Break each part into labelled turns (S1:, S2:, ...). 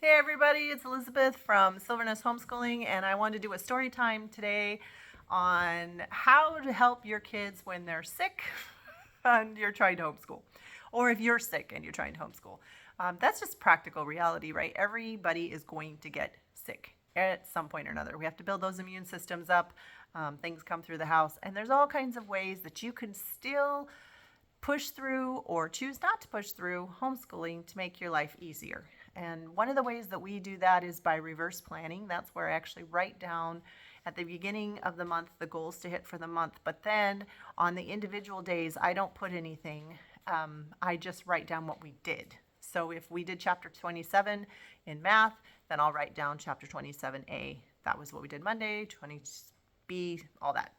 S1: Hey everybody, it's Elizabeth from Silvernest Homeschooling, and I wanted to do a story time today on how to help your kids when they're sick and you're trying to homeschool, or if you're sick and you're trying to homeschool. That's just practical reality, right? Everybody is going to get sick at some point or another. We have to build those immune systems up. Things come through the house, and there's all kinds of ways that you can still push through or choose not to push through homeschooling to make your life easier. And one of the ways that we do that is by reverse planning. That's where I actually write down at the beginning of the month the goals to hit for the month. But then on the individual days, I don't put anything. I just write down what we did. So if we did chapter 27 in math, then I'll write down chapter 27A. That was what we did Monday, 20B, all that.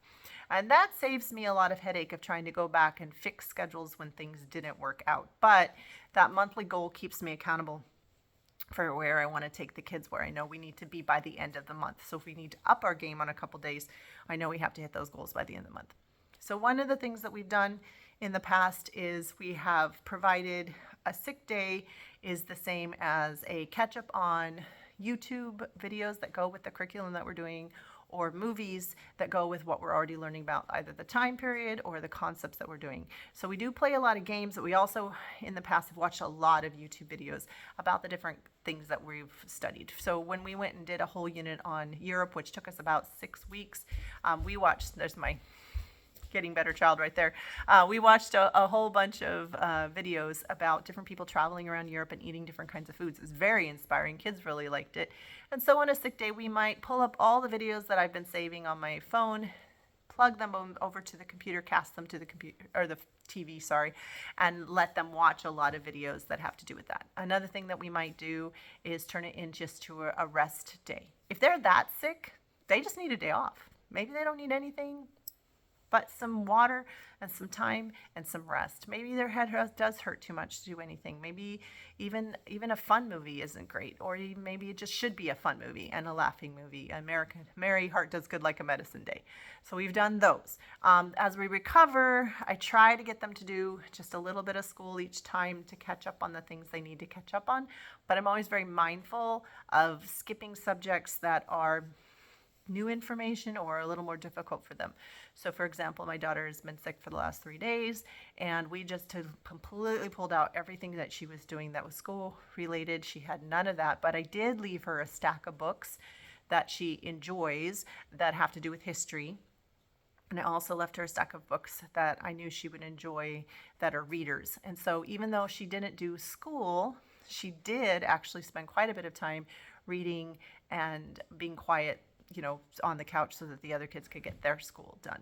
S1: And that saves me a lot of headache of trying to go back and fix schedules when things didn't work out. But that monthly goal keeps me accountable for where I want to take the kids, where I know we need to be by the end of the month. So if we need to up our game on a couple days, I know we have to hit those goals by the end of the month. So one of the things that we've done in the past is we have provided a sick day is the same as a catch up on YouTube videos that go with the curriculum that we're doing, or movies that go with what we're already learning about either the time period or the concepts that we're doing. So we do play a lot of games, but we also in the past have watched a lot of YouTube videos about the different things that we've studied. So when we went and did a whole unit on Europe, which took us about 6 weeks, we watched, there's my getting better child right there. We watched a whole bunch of videos about different people traveling around Europe and eating different kinds of foods. It was very inspiring. Kids really liked it. And so on a sick day, we might pull up all the videos that I've been saving on my phone, plug them over to the computer, cast them to the computer or the TV, sorry, and let them watch a lot of videos that have to do with that. Another thing that we might do is turn it in just to a rest day. If they're that sick, they just need a day off. Maybe they don't need anything but some water and some time and some rest. Maybe their head does hurt too much to do anything. Maybe even a fun movie isn't great, or maybe it just should be a fun movie and a laughing movie. American Merry Heart Does Good Like a Medicine Day. So we've done those. As we recover, I try to get them to do just a little bit of school each time to catch up on the things they need to catch up on. But I'm always very mindful of skipping subjects that are new information or a little more difficult for them. So for example, my daughter has been sick for the last 3 days, and we just completely pulled out everything that she was doing that was school related. She had none of that, but I did leave her a stack of books that she enjoys that have to do with history. And I also left her a stack of books that I knew she would enjoy that are readers. And so even though she didn't do school, she did actually spend quite a bit of time reading and being quiet, on the couch so that the other kids could get their school done.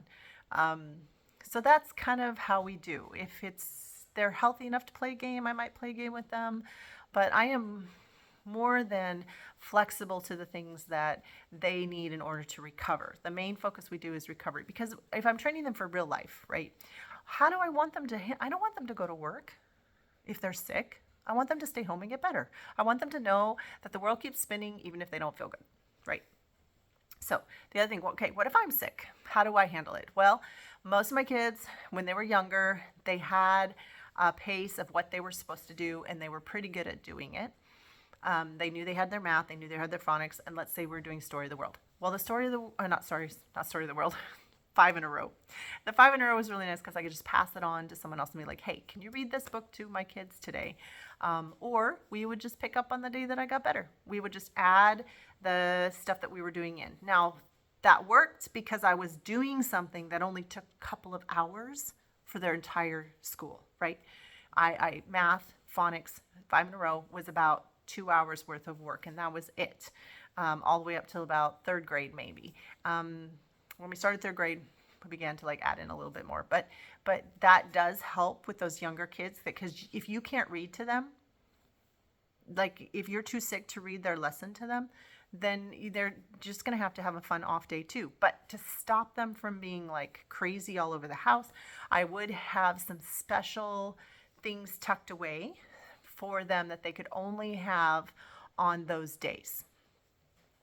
S1: So that's kind of how we do. If they're healthy enough to play a game, I might play a game with them, but I am more than flexible to the things that they need in order to recover. The main focus we do is recovery, because if I'm training them for real life, right? How do I want them to, I don't want them to go to work if they're sick. I want them to stay home and get better. I want them to know that the world keeps spinning even if they don't feel good, right? So the other thing, okay, what if I'm sick? How do I handle it? Well, most of my kids, when they were younger, they had a pace of what they were supposed to do, and they were pretty good at doing it. They knew they had their math, they knew they had their phonics, and let's say we're doing Story of the World. Well, the Story of the, not Story of the World, 5 in a row. The 5 in a row was really nice because I could just pass it on to someone else and be like, hey, can you read this book to my kids today? Or we would just pick up on the day that I got better. We would just add the stuff that we were doing in. Now, that worked because I was doing something that only took a couple of hours for their entire school, right? Math, phonics, 5 in a row was about 2 hours worth of work, and that was it, all the way up till about 3rd grade maybe. When we started 3rd grade, we began to add in a little bit more, but that does help with those younger kids, because if you can't read to them, if you're too sick to read their lesson to them, then they're just going to have a fun off day too. But to stop them from being crazy all over the house, I would have some special things tucked away for them that they could only have on those days.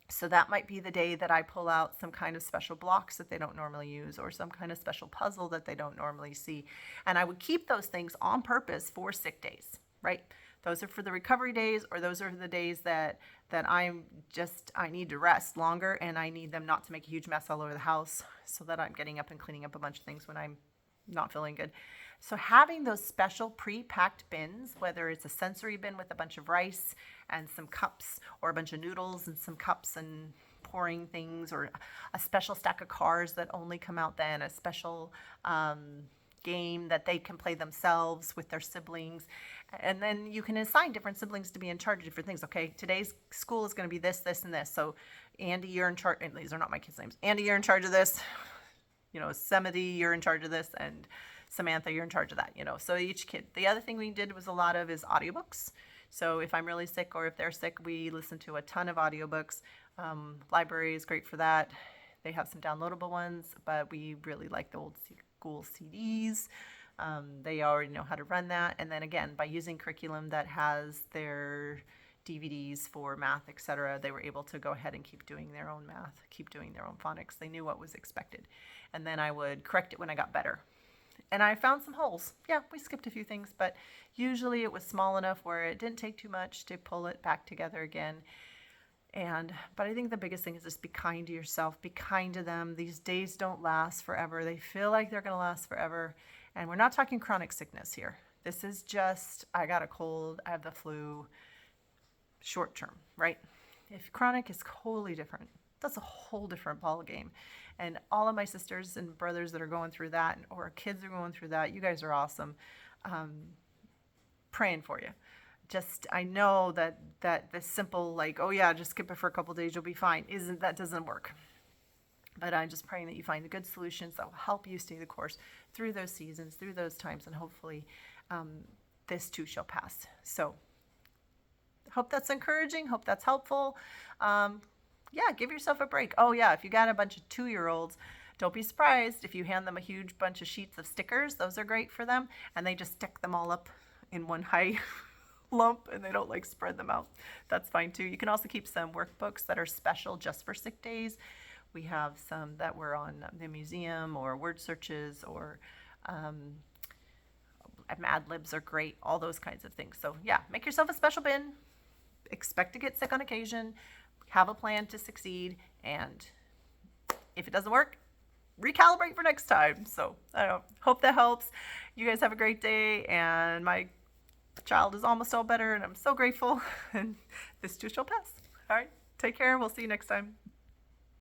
S1: So that might be the day that I pull out some kind of special blocks that they don't normally use, or some kind of special puzzle that they don't normally see. And I would keep those things on purpose for sick days, right? Those are for the recovery days, or those are the days that I need to rest longer, and I need them not to make a huge mess all over the house, so that I'm getting up and cleaning up a bunch of things when I'm not feeling good. So having those special pre-packed bins, whether it's a sensory bin with a bunch of rice and some cups, or a bunch of noodles and some cups and pouring things, or a special stack of cars that only come out then, a special game that they can play themselves with their siblings. And then you can assign different siblings to be in charge of different things. Okay, today's school is going to be this, this, and this. So Andy, you're in charge. And these are not my kids' names. Andy, you're in charge of this. Semity, you're in charge of this. And Samantha, you're in charge of that. So each kid. The other thing we did was a lot of is audiobooks. So if I'm really sick, or if they're sick, we listen to a ton of audiobooks. Library is great for that. They have some downloadable ones, but we really like the old school CDs. They already know how to run that. And then again, by using curriculum that has their DVDs for math, etc., they were able to go ahead and keep doing their own math, keep doing their own phonics. They knew what was expected. And then I would correct it when I got better. And I found some holes. Yeah, we skipped a few things, but usually it was small enough where it didn't take too much to pull it back together again. But I think the biggest thing is just be kind to yourself, be kind to them. These days don't last forever. They feel like they're going to last forever. And we're not talking chronic sickness here. This is just, I got a cold, I have the flu, short term, right? If chronic is totally different, that's a whole different ball game. And all of my sisters and brothers that are going through that, or kids are going through that, you guys are awesome. Praying for you. I know that the simple, like, oh yeah, just skip it for a couple days, you'll be fine, doesn't work. But I'm just praying that you find the good solutions that will help you stay the course through those seasons, through those times, and hopefully this too shall pass. So hope that's encouraging, hope that's helpful. Yeah, give yourself a break. Oh yeah, if you got a bunch of 2-year-olds, don't be surprised if you hand them a huge bunch of sheets of stickers. Those are great for them, and they just stick them all up in one high lump, and they don't like spread them out. That's fine too. You can also keep some workbooks that are special just for sick days. We have some that were on the museum, or word searches, or Mad Libs are great, all those kinds of things. So yeah, make yourself a special bin, expect to get sick on occasion, have a plan to succeed, and if it doesn't work, recalibrate for next time. So I hope that helps. You guys have a great day, and my child is almost all better, and I'm so grateful, and this too shall pass. All right, take care. We'll see you next time.